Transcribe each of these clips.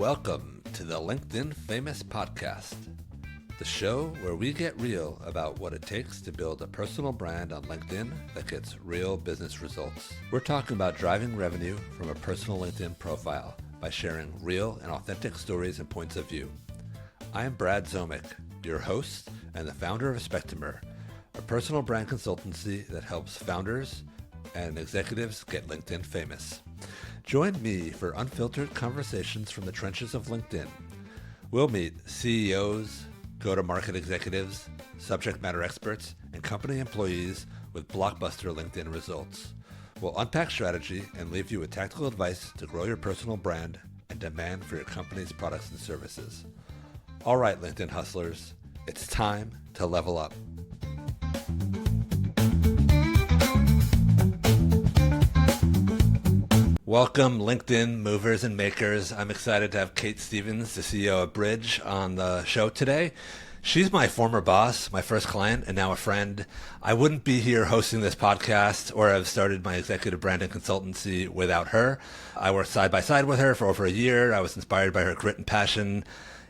Welcome to the LinkedIn Famous Podcast, the show where we get real about what it takes to build a personal brand on LinkedIn that gets real business results. We're talking about driving revenue from a personal LinkedIn profile by sharing real and authentic stories and points of view. I am Brad, your host and the founder of Spectrumer, a personal brand consultancy that helps founders and executives get LinkedIn famous. Join me for unfiltered conversations from the trenches of LinkedIn. We'll meet CEOs, go-to-market executives, subject matter experts, and company employees with blockbuster LinkedIn results. We'll unpack strategy and leave you with tactical advice to grow your personal brand and demand for your company's products and services. All right, LinkedIn hustlers, it's time to level up. Welcome, LinkedIn movers and makers. I'm excited to have Kait Stephens, the CEO of Brij, on the show today. She's my former boss, my first client, and now a friend. I wouldn't be here hosting this podcast or have started my executive branding consultancy without her. I worked side by side with her for over a year. I was inspired by her grit and passion,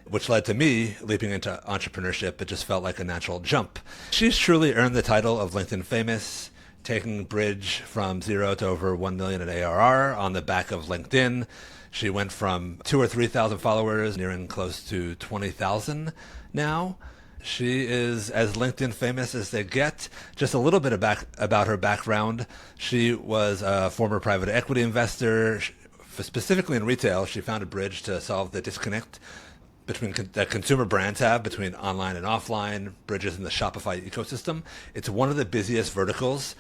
which led to me leaping into entrepreneurship. It just felt like a natural jump. She's truly earned the title of LinkedIn Famous, taking Brij from 0 to over 1 million in ARR on the back of LinkedIn. She went from 2,000 or 3,000 followers, nearing close to 20,000 now. She is as LinkedIn famous as they get. Just a little bit about her background. She was a former private equity investor. Specifically in retail, she founded Brij to solve the disconnect that consumer brands have between online and offline. Brij is in the Shopify ecosystem. It's one of the busiest verticals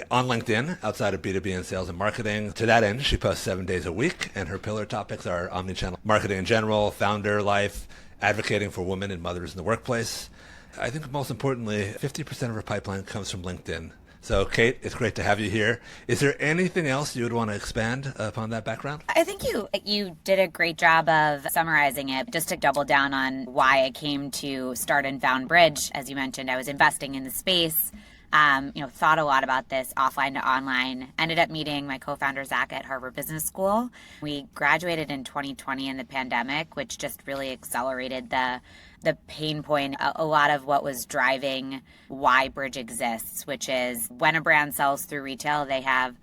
on LinkedIn outside of B2B and sales and marketing. To that end, she posts 7 days a week, and her pillar topics are omnichannel marketing in general, founder life, advocating for women and mothers in the workplace. I think most importantly, 50% of her pipeline comes from LinkedIn. So, Kait, it's great to have you here. Is there anything else you would want to expand upon that background? I think you did a great job of summarizing it. Just to double down on why I came to start and found Brij, as you mentioned, I was investing in the space, thought a lot about this offline to online, ended up meeting my co-founder, Zach, at Harvard Business School. We graduated in 2020 in the pandemic, which just really accelerated the pain point, a lot of what was driving why Brij exists, which is when a brand sells through retail, they have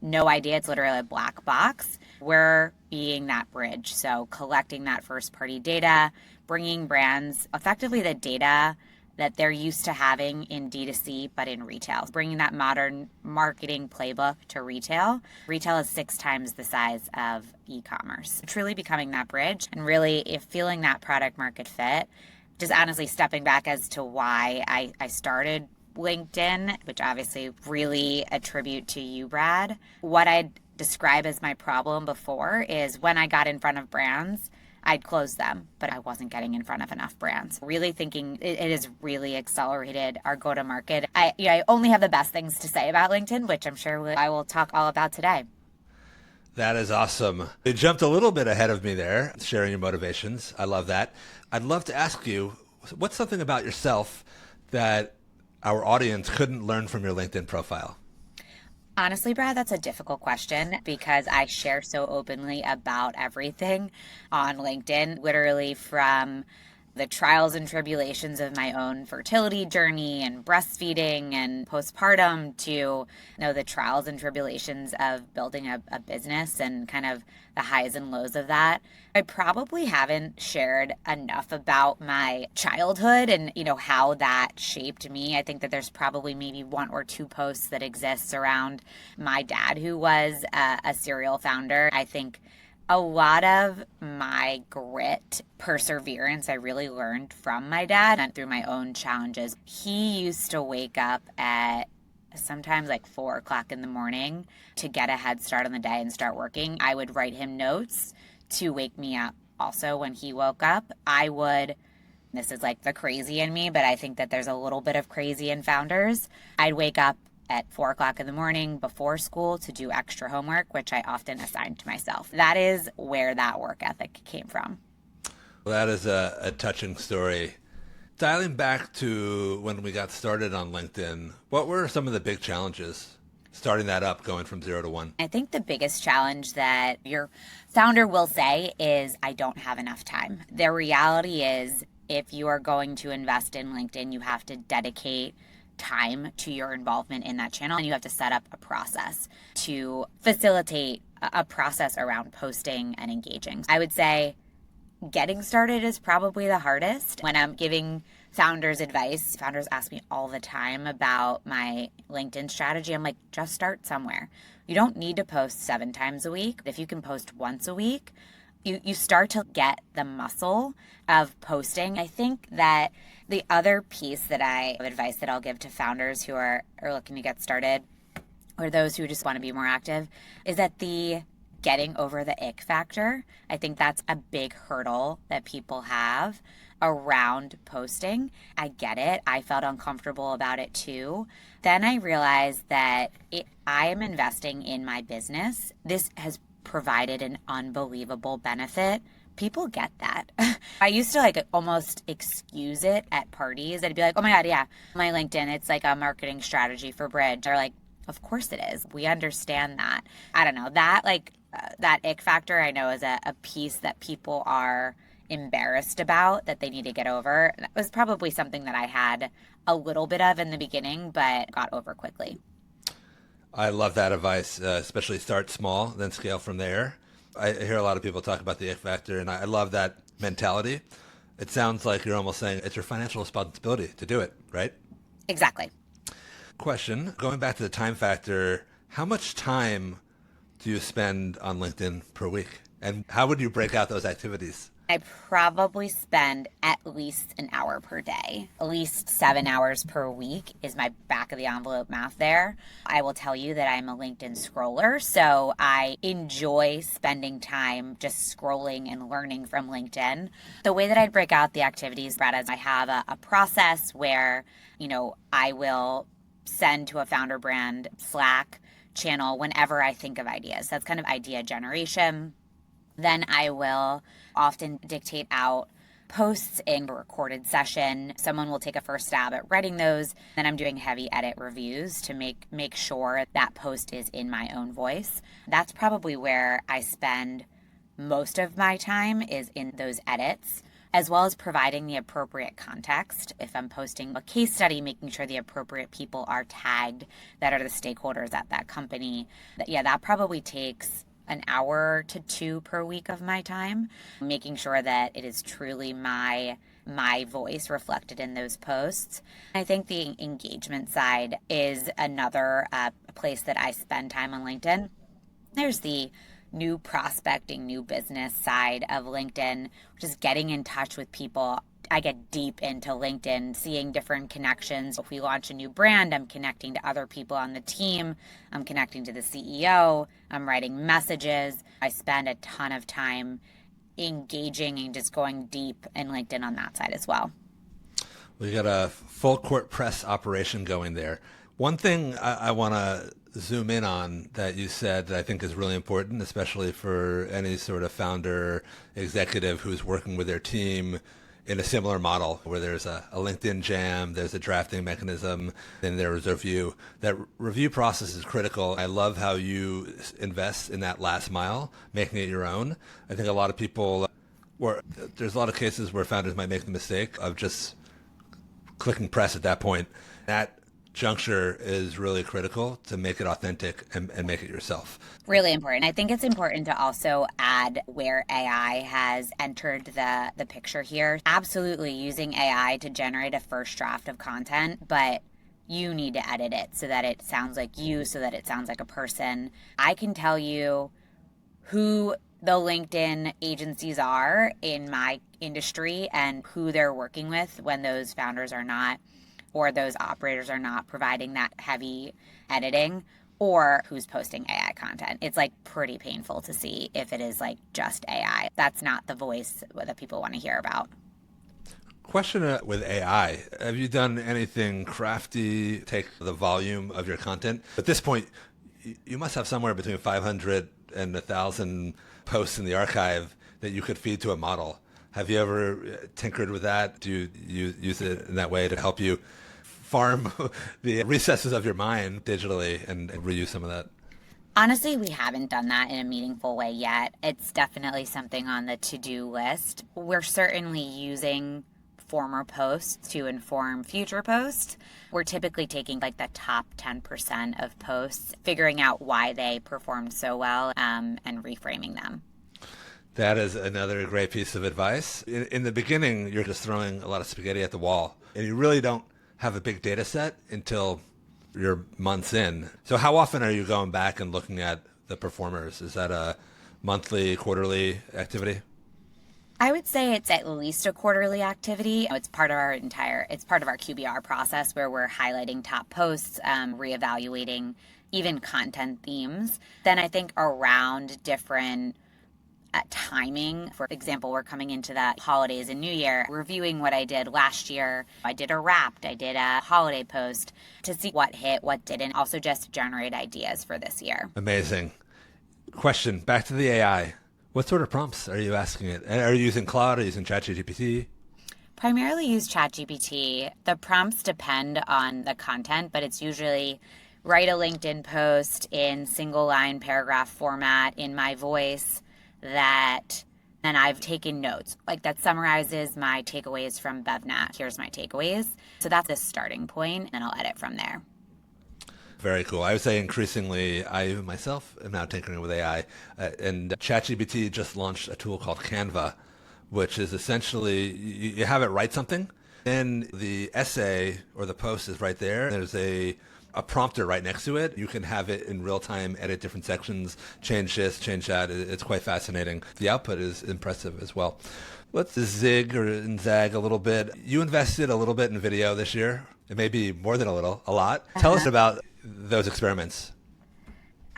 no idea. It's literally a black box. We're being that bridge. So collecting that first party data, bringing brands effectively the data that they're used to having in D2C, but in retail. Bringing that modern marketing playbook to retail. Retail is 6 times the size of e-commerce. Truly becoming that bridge and really feeling that product market fit. Just honestly stepping back as to why I started LinkedIn, which obviously really attribute to you, Brad. What I'd describe as my problem before is when I got in front of brands, I'd close them, but I wasn't getting in front of enough brands. Really thinking it has really accelerated our go-to-market. I only have the best things to say about LinkedIn, which I'm sure I will talk all about today. That is awesome. You jumped a little bit ahead of me there, sharing your motivations. I love that. I'd love to ask you, what's something about yourself that our audience couldn't learn from your LinkedIn profile? Honestly, Brad, that's a difficult question because I share so openly about everything on LinkedIn, literally from the trials and tribulations of my own fertility journey and breastfeeding and postpartum to the trials and tribulations of building a business and kind of the highs and lows of that. I probably haven't shared enough about my childhood and, how that shaped me. I think that there's probably maybe 1 or 2 posts that exists around my dad, who was a serial founder. I think a lot of my grit, perseverance, I really learned from my dad and through my own challenges. He used to wake up at sometimes like 4 o'clock in the morning to get a head start on the day and start working. I would write him notes to wake me up. Also, when he woke up, this is like the crazy in me, but I think that there's a little bit of crazy in founders. I'd wake up at 4 o'clock in the morning before school to do extra homework, which I often assigned to myself. That is where that work ethic came from. Well, that is a touching story. Dialing back to when we got started on LinkedIn, what were some of the big challenges? starting that up, going from 0 to 1? I think the biggest challenge that your founder will say is, I don't have enough time. The reality is, if you are going to invest in LinkedIn, you have to dedicate time to your involvement in that channel, and you have to set up a process to facilitate a process around posting and engaging. I would say getting started is probably the hardest. When I'm giving founders advice, founders ask me all the time about my LinkedIn strategy. I'm like, just start somewhere. You don't need to post 7 times a week. If you can post once a week, you start to get the muscle of posting. I think that the other piece of advice that I'll give to founders who are looking to get started, or those who just want to be more active, is that the getting over the ick factor. I think that's a big hurdle that people have around posting. I get it. I felt uncomfortable about it too. Then I realized that I am investing in my business. This has provided an unbelievable benefit. People get that. I used to almost excuse it at parties. I'd be like, oh my God, yeah, my LinkedIn, it's like a marketing strategy for Brij. They're like, of course it is. We understand that. I don't know, that that ick factor I know is a piece that people are embarrassed about, that they need to get over. That was probably something that I had a little bit of in the beginning, but got over quickly. I love that advice, especially start small, then scale from there. I hear a lot of people talk about the ick factor, and I love that mentality. It sounds like you're almost saying it's your financial responsibility to do it, right? Exactly. Question, going back to the time factor, how much time do you spend on LinkedIn per week? And how would you break out those activities? I probably spend at least an hour per day. At least 7 hours per week is my back of the envelope math there. I will tell you that I'm a LinkedIn scroller, so I enjoy spending time just scrolling and learning from LinkedIn. The way that I'd break out the activities, Brad, is I have a process where, I will send to a founder brand Slack channel whenever I think of ideas. That's kind of idea generation. Then I will often dictate out posts in a recorded session. Someone will take a first stab at writing those. Then I'm doing heavy edit reviews to make sure that post is in my own voice. That's probably where I spend most of my time, is in those edits, as well as providing the appropriate context. If I'm posting a case study, making sure the appropriate people are tagged that are the stakeholders at that company. That probably takes an hour to 2 per week of my time, making sure that it is truly my voice reflected in those posts. I think the engagement side is another place that I spend time on LinkedIn. There's the new prospecting, new business side of LinkedIn, which is getting in touch with people. I get deep into LinkedIn, seeing different connections. If we launch a new brand, I'm connecting to other people on the team. I'm connecting to the CEO. I'm writing messages. I spend a ton of time engaging and just going deep in LinkedIn on that side as well. We got a full court press operation going there. One thing I want to zoom in on that you said that I think is really important, especially for any sort of founder executive who's working with their team in a similar model where there's a LinkedIn jam, there's a drafting mechanism, then there's a review. That review process is critical. I love how you invest in that last mile, making it your own. I think a lot of people, there's a lot of cases where founders might make the mistake of just clicking press at that point. That juncture is really critical to make it authentic and make it yourself. Really important. I think it's important to also add where AI has entered the picture here. Absolutely using AI to generate a first draft of content, but you need to edit it so that it sounds like you, so that it sounds like a person. I can tell you who the LinkedIn agencies are in my industry and who they're working with when those founders are not, or those operators are not providing that heavy editing, or who's posting AI content. It's pretty painful to see if it is just AI. That's not the voice that people want to hear about. Question with AI. Have you done anything crafty, take the volume of your content? At this point, you must have somewhere between 500 and 1,000 posts in the archive that you could feed to a model. Have you ever tinkered with that? Do you use it in that way to help you farm the recesses of your mind digitally and reuse some of that? Honestly, we haven't done that in a meaningful way yet. It's definitely something on the to-do list. We're certainly using former posts to inform future posts. We're typically taking like the top 10% of posts, figuring out why they performed so well, and reframing them. That is another great piece of advice. In the beginning, you're just throwing a lot of spaghetti at the wall, and you really don't have a big data set until you're months in. So how often are you going back and looking at the performers? Is that a monthly, quarterly activity? I would say it's at least a quarterly activity. It's part of our QBR process where we're highlighting top posts, reevaluating even content themes. Then I think around different timing. For example, we're coming into the holidays and New Year, reviewing what I did last year. I did a Wrapped, I did a holiday post to see what hit, what didn't, also just generate ideas for this year. Amazing. Question, back to the AI. What sort of prompts are you asking it? Are you using Claude? Are you using ChatGPT? Primarily use ChatGPT. The prompts depend on the content, but it's usually write a LinkedIn post in single line paragraph format in my voice that then I've taken notes. Like that summarizes my takeaways from BevNat. Here's my takeaways. So that's a starting point, and I'll edit from there. Very cool. I would say increasingly, I myself am now tinkering with AI. And ChatGPT just launched a tool called Canva, which is essentially you have it write something, then the essay or the post is right there. There's a prompter right next to it. You can have it in real time, edit different sections, change this, change that. It's quite fascinating. The output is impressive as well. Let's zig and zag a little bit. You invested a little bit in video this year. It may be more than a little, a lot. Tell us about those experiments.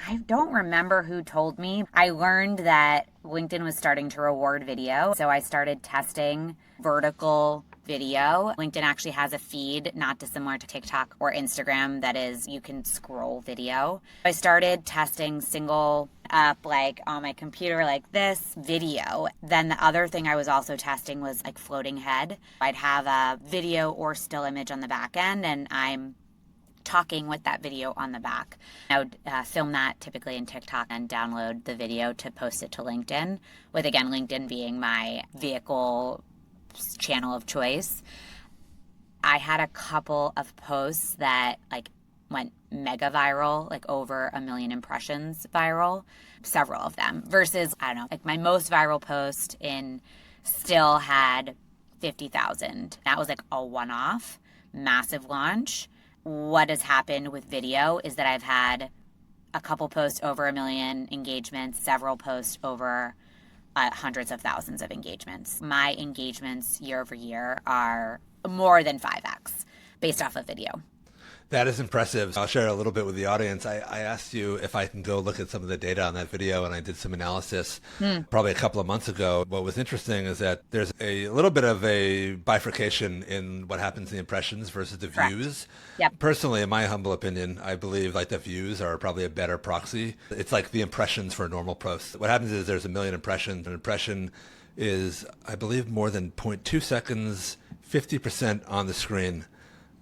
I don't remember who told me. I learned that LinkedIn was starting to reward video, so I started testing vertical video. LinkedIn actually has a feed, not dissimilar to TikTok or Instagram, that is, you can scroll video. I started testing single up, like on my computer, like this video. Then the other thing I was also testing was like floating head. I'd have a video or still image on the back end, and I'm talking with that video on the back. I would film that typically in TikTok and download the video to post it to LinkedIn, with again, LinkedIn being my vehicle channel of choice. I had a couple of posts that like went mega viral, like over 1 million impressions viral, several of them, versus, I don't know, like my most viral post in still had 50,000. That was like a one-off, massive launch. What has happened with video is that I've had a couple posts over 1 million engagements, several posts over hundreds of thousands of engagements. My engagements year over year are more than 5x based off of video. That is impressive. I'll share a little bit with the audience. I asked you if I can go look at some of the data on that video, and I did some analysis probably a couple of months ago. What was interesting is that there's a little bit of a bifurcation in what happens in the impressions versus the views. Yep. Personally, in my humble opinion, I believe like the views are probably a better proxy. It's like the impressions for a normal post. What happens is there's 1 million impressions. An impression is, I believe, more than 0.2 seconds, 50% on the screen.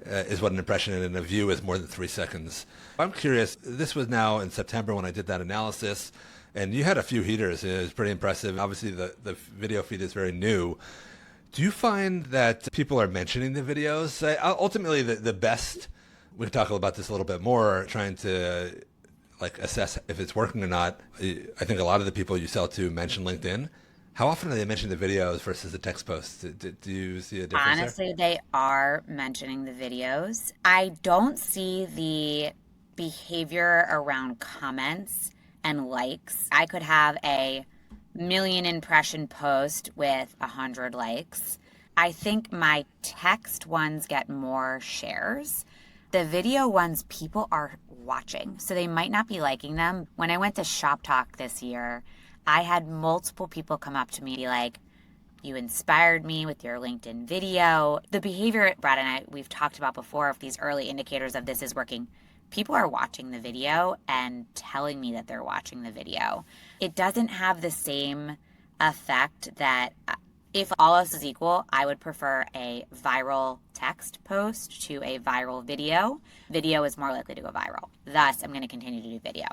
Is what an impression is, and a view is more than 3 seconds. I'm curious, this was now in September when I did that analysis, and you had a few heaters. It was pretty impressive. Obviously, the video feed is very new. Do you find that people are mentioning the videos? Ultimately, the best, we can talk about this a little bit more, trying to like assess if it's working or not. I think a lot of the people you sell to mention LinkedIn. How often are they mentioning the videos versus the text posts? Do you see a difference Honestly, they are mentioning the videos. I don't see the behavior around comments and likes. I could have a 1 million impression post with 100 likes. I think my text ones get more shares. The video ones, people are watching, so they might not be liking them. When I went to Shop Talk this year, I had multiple people come up to me and be like, you inspired me with your LinkedIn video. The behavior Brad and we've talked about before of these early indicators of this is working. People are watching the video and telling me that they're watching the video. It doesn't have the same effect that If all else is equal, I would prefer a viral text post to a viral video. Video is more likely to go viral. Thus, I'm going to continue to do video.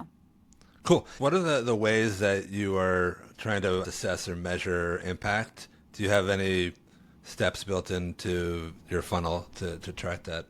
Cool. What are the ways that you are trying to assess or measure impact? Do you have any steps built into your funnel to track that?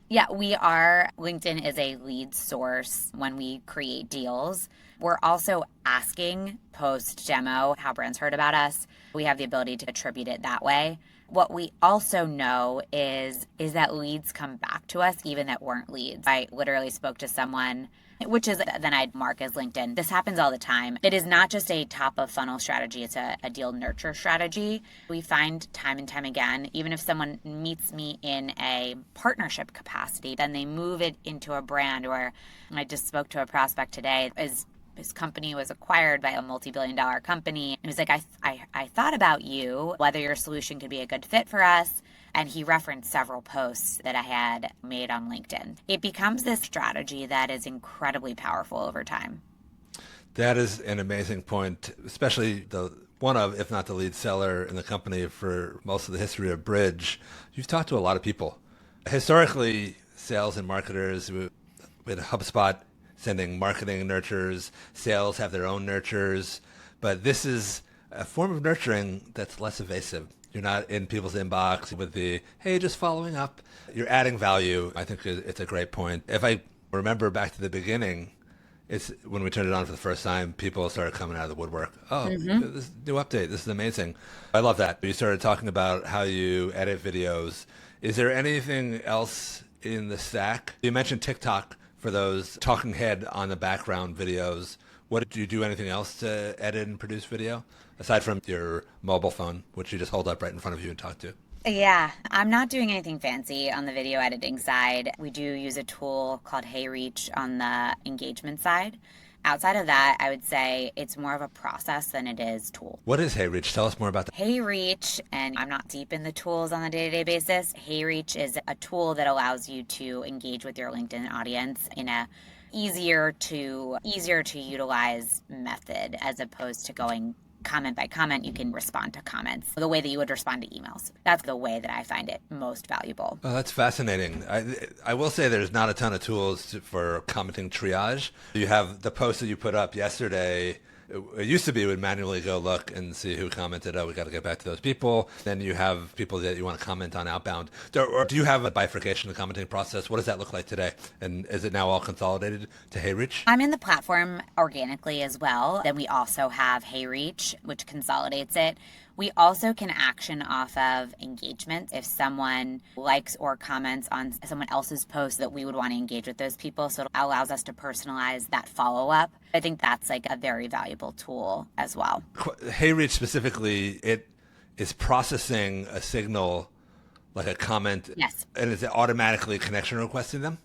Yeah, we are. LinkedIn is a lead source when we create deals. We're also asking post demo how brands heard about us. We have the ability to attribute it that way. What we also know is that leads come back to us even that weren't leads. I literally spoke to someone, which is then I'd mark as LinkedIn. This happens all the time. It is not just a top of funnel strategy, it's a deal nurture strategy. We find time and time again, even if someone meets me in a partnership capacity, then they move it into a brand. Or I just spoke to a prospect today, his company was acquired by a multi-billion-dollar company. And he was like, I thought about you, whether your solution could be a good fit for us. And he referenced several posts that I had made on LinkedIn. It becomes this strategy that is incredibly powerful over time. That is an amazing point, especially the one of, if not the lead seller in the company for most of the history of Brij. You've talked to a lot of people. Historically, sales and marketers with HubSpot sending marketing nurtures, sales have their own nurtures, but this is a form of nurturing that's less evasive. You're not in people's inbox with the, hey, just following up. You're adding value. I think it's a great point. If I remember back to the beginning, it's when we turned it on for the first time, people started coming out of the woodwork. Oh, this new update. This is amazing. I love that. You started talking about how you edit videos. Is there anything else in the stack? You mentioned TikTok for those talking head on the background videos. What do you do anything else to edit and produce video aside from your mobile phone, which you just hold up right in front of you and talk to? Yeah, I'm not doing anything fancy on the video editing side. We do use a tool called HeyReach on the engagement side. Outside of that, I would say it's more of a process than it is tool. What is HeyReach? Tell us more about that. HeyReach, and I'm not deep in the tools on a day-to-day basis. HeyReach is a tool that allows you to engage with your LinkedIn audience in a easier to utilize method, as opposed to going comment by comment. You can respond to comments the way that you would respond to emails. That's the way that I find it most valuable. Oh, that's fascinating. I will say there's not a ton of tools for commenting triage. You have the post that you put up yesterday. It used to be we would manually go look and see who commented. Oh, we got to get back to those people. Then you have people that you want to comment on outbound. Or do you have a bifurcation of the commenting process? What does that look like today? And is it now all consolidated to HeyReach? I'm in the platform organically as well. Then we also have HeyReach, which consolidates it. We also can action off of engagement. If someone likes or comments on someone else's post, that we would want to engage with those people. So it allows us to personalize that follow-up. I think that's like a very valuable tool as well. HeyReach specifically, it is processing a signal like a comment. Yes. And is it automatically connection requesting them?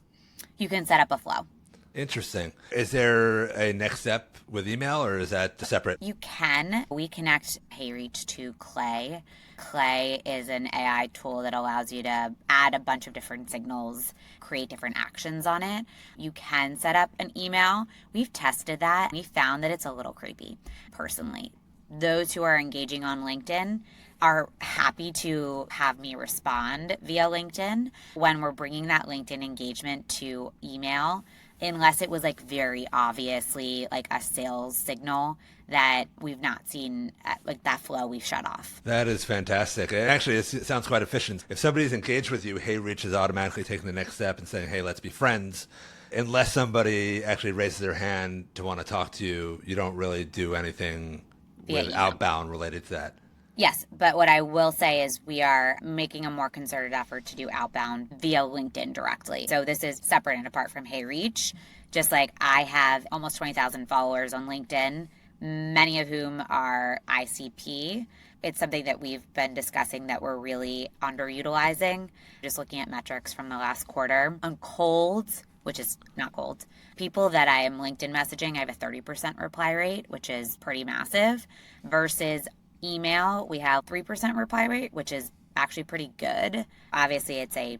You can set up a flow. Interesting. Is there a next step with email, or is that separate? You can. We connect HeyReach to Clay. Clay is an AI tool that allows you to add a bunch of different signals, create different actions on it. You can set up an email. We've tested that. We found that it's a little creepy, personally. Those who are engaging on LinkedIn are happy to have me respond via LinkedIn. When we're bringing that LinkedIn engagement to email, unless it was like very obviously like a sales signal that we've not seen, like that flow we've shut off. That is fantastic. And actually, it sounds quite efficient. If somebody's engaged with you, HeyReach is automatically taking the next step and saying, hey, let's be friends. Unless somebody actually raises their hand to want to talk to you, you don't really do anything with outbound related to that. Yes, but what I will say is we are making a more concerted effort to do outbound via LinkedIn directly. So this is separate and apart from HeyReach. Just like I have almost 20,000 followers on LinkedIn, many of whom are ICP. It's something that we've been discussing that we're really underutilizing. Just looking at metrics from the last quarter. On cold, which is not cold, people that I am LinkedIn messaging, I have a 30% reply rate, which is pretty massive, versus email, we have 3% reply rate, which is actually pretty good. Obviously, it's a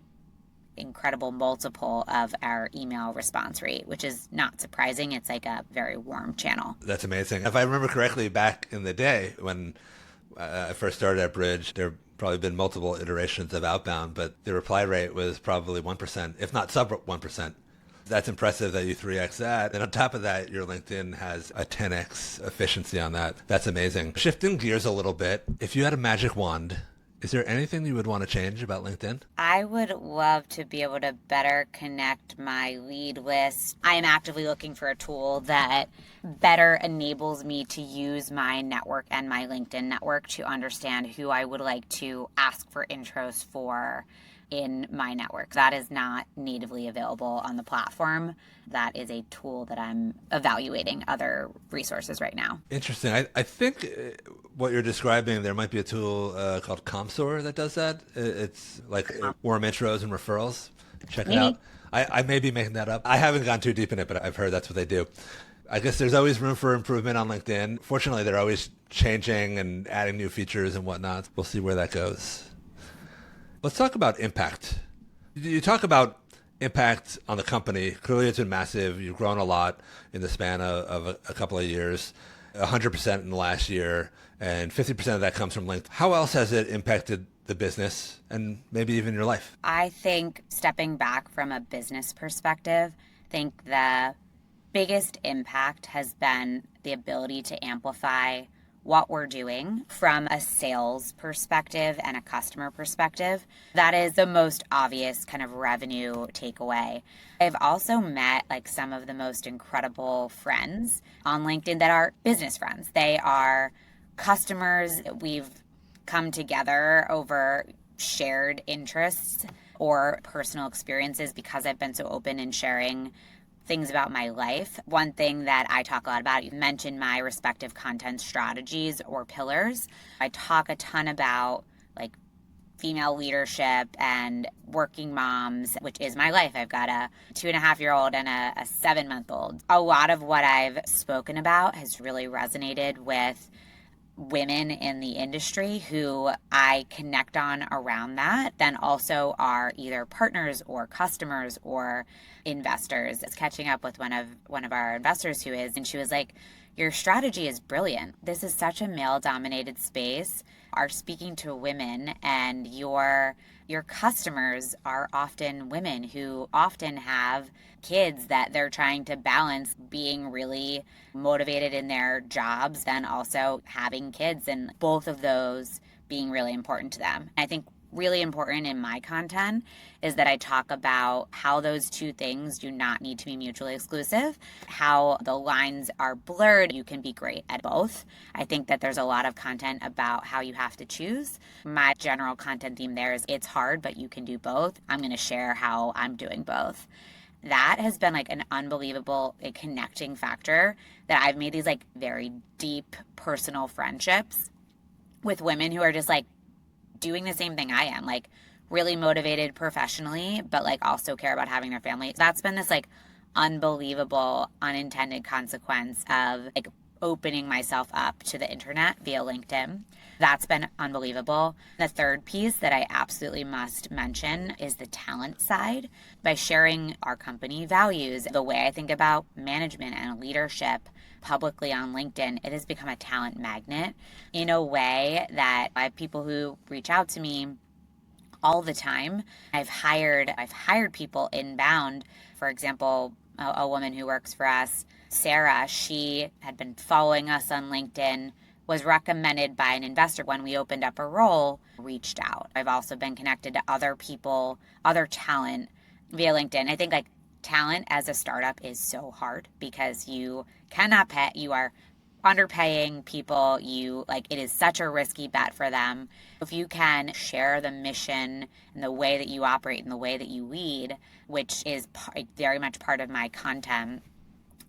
incredible multiple of our email response rate, which is not surprising. It's like a very warm channel. That's amazing. If I remember correctly, back in the day when I first started at Brij, there have probably been multiple iterations of outbound, but the reply rate was probably 1%, if not sub 1%. That's impressive that you 3x that. And on top of that, your LinkedIn has a 10x efficiency on that. That's amazing. Shifting gears a little bit, if you had a magic wand, is there anything you would want to change about LinkedIn? I would love to be able to better connect my lead list. I am actively looking for a tool that better enables me to use my network and my LinkedIn network to understand who I would like to ask for intros for in my network. That is not natively available on the platform. That is a tool that I'm evaluating other resources right now. Interesting. I think what you're describing, there might be a tool called Comsor that does that. It's like warm intros and referrals. Check it out. I may be making that up. I haven't gone too deep in it, but I've heard that's what they do. I guess there's always room for improvement on LinkedIn. Fortunately, they're always changing and adding new features and whatnot. We'll see where that goes. Let's talk about impact. You talk about impact on the company. Clearly, it's been massive. You've grown a lot in the span of a couple of years, 100% in the last year, and 50% of that comes from LinkedIn. How else has it impacted the business and maybe even your life? I think stepping back from a business perspective, I think the biggest impact has been the ability to amplify what we're doing from a sales perspective and a customer perspective. That is the most obvious kind of revenue takeaway. I've also met like some of the most incredible friends on LinkedIn that are business friends. They are customers. We've come together over shared interests or personal experiences because I've been so open in sharing things about my life. One thing that I talk a lot about, you mentioned my respective content strategies or pillars. I talk a ton about like female leadership and working moms, which is my life. I've got a 2.5-year-old and a 7-month-old. A lot of what I've spoken about has really resonated with women in the industry who I connect on around that, then also are either partners or customers or investors. It's catching up with one of our investors who is, and she was like, your strategy is brilliant. This is such a male-dominated space. Are speaking to women, and your customers are often women who often have kids that they're trying to balance being really motivated in their jobs, then also having kids, and both of those being really important to them. I think really important in my content is that I talk about how those two things do not need to be mutually exclusive, how the lines are blurred. You can be great at both. I think that there's a lot of content about how you have to choose. My general content theme there is it's hard, but you can do both. I'm going to share how I'm doing both. That has been like an unbelievable connecting factor that I've made these like very deep personal friendships with women who are just like doing the same thing I am, like really motivated professionally, but like also care about having their family. That's been this like unbelievable unintended consequence of like opening myself up to the internet via LinkedIn. That's been unbelievable. The third piece that I absolutely must mention is the talent side. By sharing our company values, the way I think about management and leadership publicly on LinkedIn, it has become a talent magnet in a way that I have people who reach out to me all the time. I've hired people inbound. For example, a woman who works for us, Sarah, she had been following us on LinkedIn, was recommended by an investor when we opened up a role, reached out. I've also been connected to other people, other talent via LinkedIn. I think like talent as a startup is so hard because you cannot pay, you are underpaying people, it is such a risky bet for them. If you can share the mission and the way that you operate and the way that you lead, which is very much part of my content,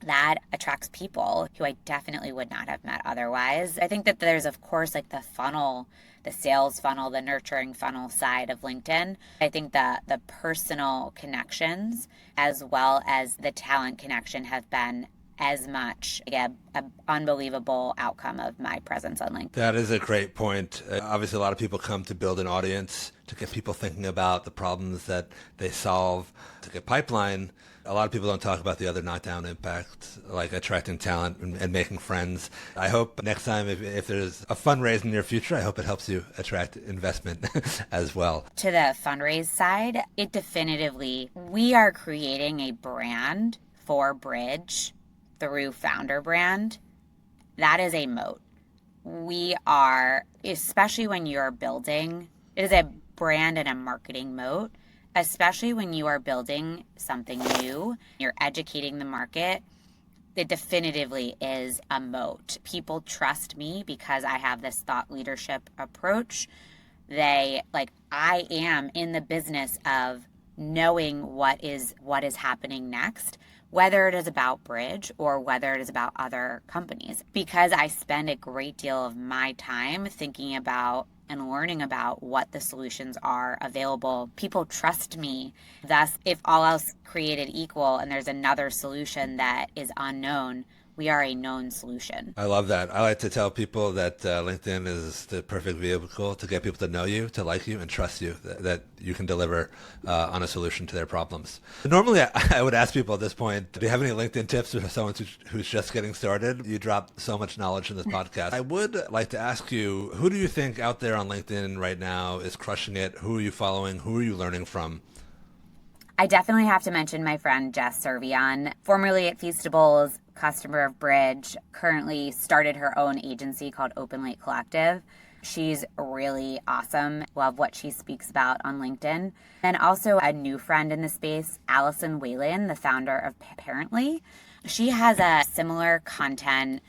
that attracts people who I definitely would not have met otherwise. I think that there's, of course, like the funnel, the sales funnel, the nurturing funnel side of LinkedIn. I think that the personal connections as well as the talent connection have been as much a unbelievable outcome of my presence on LinkedIn. That is a great point. Obviously, a lot of people come to build an audience, to get people thinking about the problems that they solve, to get pipeline. A lot of people don't talk about the other knockdown impacts, like attracting talent and making friends. I hope next time, if there's a fundraise in your future, I hope it helps you attract investment as well. To the fundraise side, it definitively, we are creating a brand for Brij through Founder Brand. That is a moat. We are, especially when you're building, it is a brand and a marketing moat. Especially when you are building something new, you're educating the market, it definitively is a moat. People trust me because I have this thought leadership approach. I am in the business of knowing what is happening next, whether it is about Brij or whether it is about other companies. Because I spend a great deal of my time thinking about and learning about what the solutions are available. People trust me. Thus, if all else created equal and there's another solution that is unknown, we are a known solution. I love that. I like to tell people that LinkedIn is the perfect vehicle to get people to know you, to like you, and trust you, that you can deliver on a solution to their problems. Normally, I would ask people at this point, do you have any LinkedIn tips for someone who's just getting started? You drop so much knowledge in this podcast. I would like to ask you, who do you think out there on LinkedIn right now is crushing it? Who are you following? Who are you learning from? I definitely have to mention my friend Jess Servion, formerly at Feastables, customer of Brij, currently started her own agency called Open Lake Collective. She's really awesome. Love what she speaks about on LinkedIn. And also a new friend in the space, Allison Whalen, the founder of Parently. She has a similar content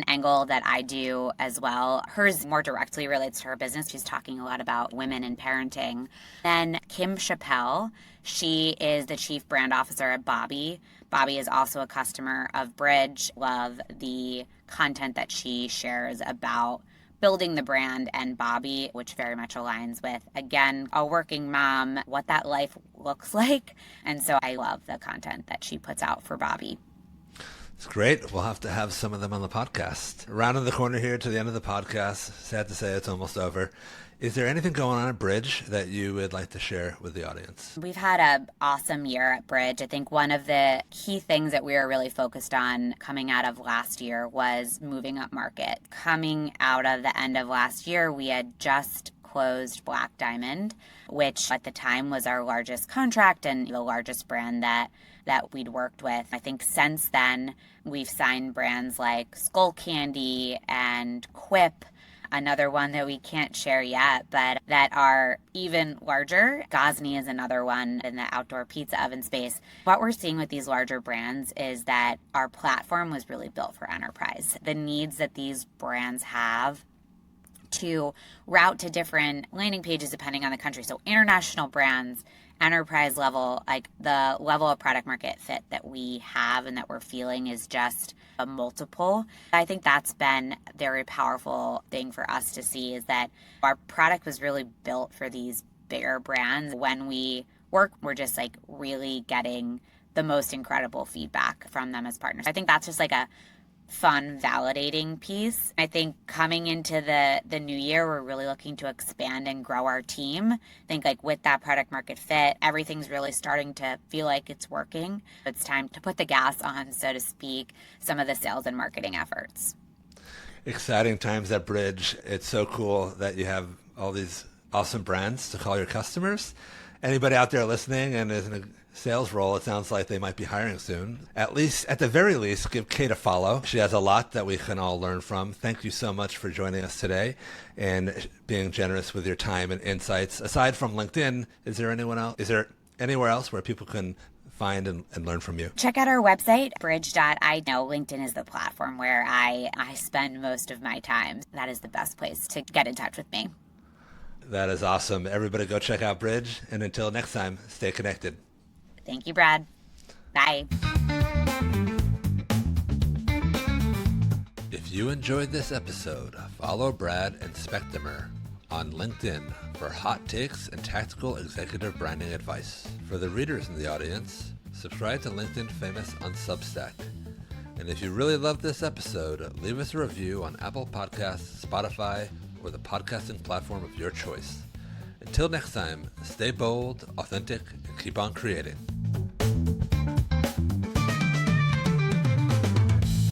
angle that I do as well. Hers more directly relates to her business. She's talking a lot about women and parenting. Then Kim Chappell, she is the chief brand officer at Bobby. Bobby is also a customer of Brij. Love the content that she shares about building the brand and Bobby, which very much aligns with, again, a working mom, what that life looks like. And so I love the content that she puts out for Bobby. It's great. We'll have to have some of them on the podcast. Rounding the corner here to the end of the podcast. Sad to say it's almost over. Is there anything going on at Brij that you would like to share with the audience? We've had an awesome year at Brij. I think one of the key things that we were really focused on coming out of last year was moving up market. Coming out of the end of last year, we had just closed Black Diamond, which at the time was our largest contract and the largest brand that we'd worked with. I think since then, we've signed brands like Skull Candy and Quip, another one that we can't share yet, but that are even larger. Gosney is another one in the outdoor pizza oven space. What we're seeing with these larger brands is that our platform was really built for enterprise. The needs that these brands have to route to different landing pages depending on the country. So international brands, enterprise level, like the level of product market fit that we have and that we're feeling is just a multiple. I think that's been a very powerful thing for us to see, is that our product was really built for these bigger brands. When we work, we're just like really getting the most incredible feedback from them as partners. I think that's just like a fun, validating piece. I think coming into the new year, we're really looking to expand and grow our team. I think like with that product market fit, everything's really starting to feel like it's working. It's time to put the gas on, so to speak, some of the sales and marketing efforts. Exciting times at Brij. It's so cool that you have all these awesome brands to call your customers. Anybody out there listening and is in a sales role, it sounds like they might be hiring soon. At the very least, give Kait a follow. She has a lot that we can all learn from. Thank you so much for joining us today and being generous with your time and insights. Aside from LinkedIn, is there anywhere else where people can find and learn from you? Check out our website, brij.io. LinkedIn is the platform where I spend most of my time. That is the best place to get in touch with me. That is awesome. Everybody go check out Brij. And until next time, stay connected. Thank you, Brad. Bye. If you enjoyed this episode, follow Brad and Spectimer on LinkedIn for hot takes and tactical executive branding advice. For the readers in the audience, subscribe to LinkedIn Famous on Substack. And if you really love this episode, leave us a review on Apple Podcasts, Spotify, or the podcasting platform of your choice. Until next time, stay bold, authentic, and keep on creating.